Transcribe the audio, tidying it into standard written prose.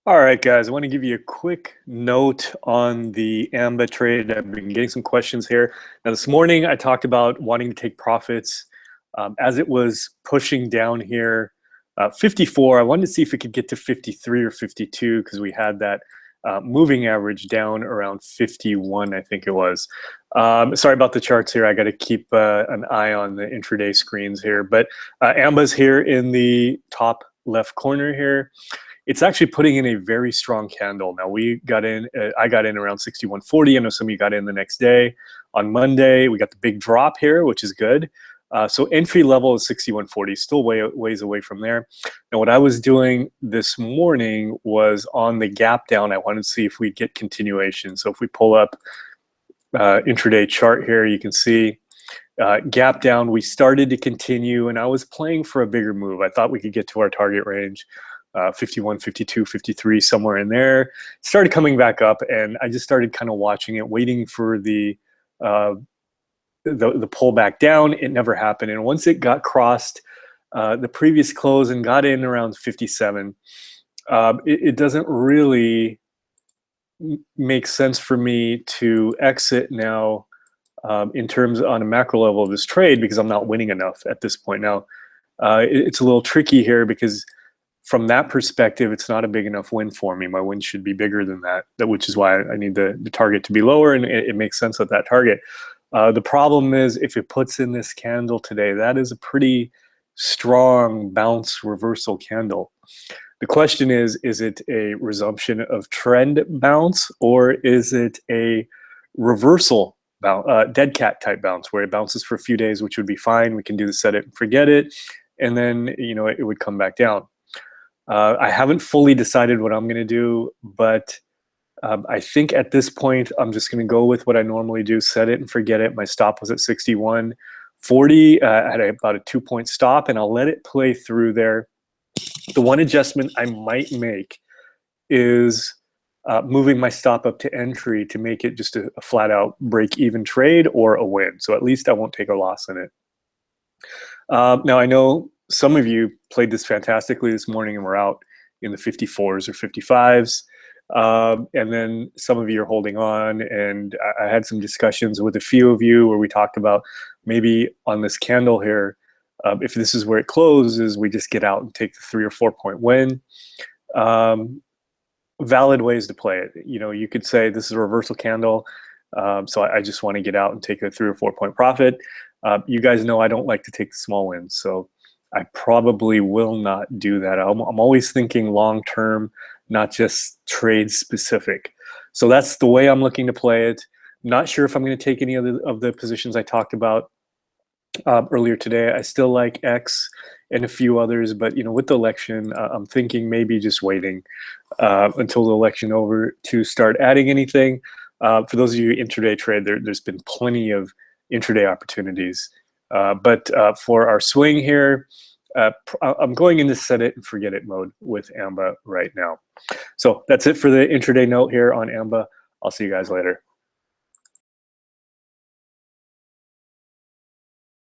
All right, guys, I want to give you a quick note on the Amba trade. I've been getting some questions here. Now, this morning I talked about wanting to take profits as it was pushing down here. 54, I wanted to see if it could get to 53 or 52 because we had that moving average down around 51, I think it was. Sorry about the charts here. I got to keep an eye on the intraday screens here. But Amba's here in the top left corner here. It's actually putting in a very strong candle. Now we got in, I got in around 61.40. I know some of you got in the next day. On Monday, we got the big drop here, which is good. So entry level is 61.40, still ways away from there. Now what I was doing this morning was on the gap down, I wanted to see if we get continuation. So if we pull up intraday chart here, you can see gap down, we started to continue, and I was playing for a bigger move. I thought we could get to our target range. 51, 52, 53, somewhere in there. It started coming back up, and I just started kind of watching it, waiting for the pullback down. It never happened, and once it got crossed the previous close and got in around 57, it doesn't really make sense for me to exit now in terms on a macro level of this trade because I'm not winning enough at this point. Now, it's a little tricky here because from that perspective, it's not a big enough win for me. My win should be bigger than that, which is why I need the target to be lower, and it makes sense at that target. The problem is if it puts in this candle today, that is a pretty strong bounce reversal candle. The question is it a resumption of trend bounce, or is it a reversal bounce, dead cat type bounce, where it bounces for a few days, which would be fine. We can do the set it and forget it, and then it would come back down. I haven't fully decided what I'm going to do, but I think at this point, I'm just going to go with what I normally do, set it and forget it. My stop was at 61.40. I had about a 2-point stop, and I'll let it play through there. The one adjustment I might make is moving my stop up to entry to make it just a flat-out break-even trade or a win. So at least I won't take a loss in it. Now, I know some of you played this fantastically this morning and were out in the 54s or 55s. And then some of you are holding on. And I had some discussions with a few of you where we talked about maybe on this candle here, if this is where it closes, we just get out and take the 3 or 4 point win. Valid ways to play it. You could say this is a reversal candle. So I just want to get out and take a 3 or 4 point profit. You guys know I don't like to take the small wins. So I probably will not do that. I'm always thinking long-term, not just trade specific. So that's the way I'm looking to play it. Not sure if I'm going to take any of the positions I talked about earlier today. I still like X and a few others, but with the election, I'm thinking maybe just waiting until the election over to start adding anything. For those of you intraday trade, there's been plenty of intraday opportunities. But for our swing here, I'm going into set it and forget it mode with Amba right now. So that's it for the intraday note here on Amba. I'll see you guys later.